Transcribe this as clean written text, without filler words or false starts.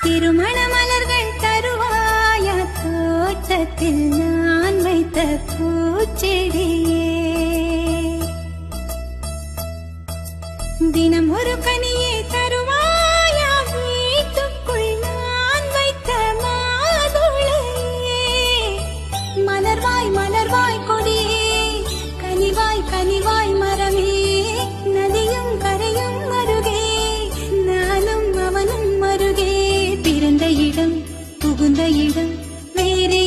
திருமண மலர்கள் தருவாயா தோட்டத்தில் நான் வைத்த பூச்செடியே தினம் ஒரு கனியை தருவாயா வீட்டுக்குள் நான் வைத்த மாதுளையே மலர்வாய் மலர்வாய் கொடியே கனிவாய் கனிவாய் மரமே நதியும் கரையும் அருகே நானும் அவனும் அருகே பிறந்த இடம் புகுந்த இடம் வேறே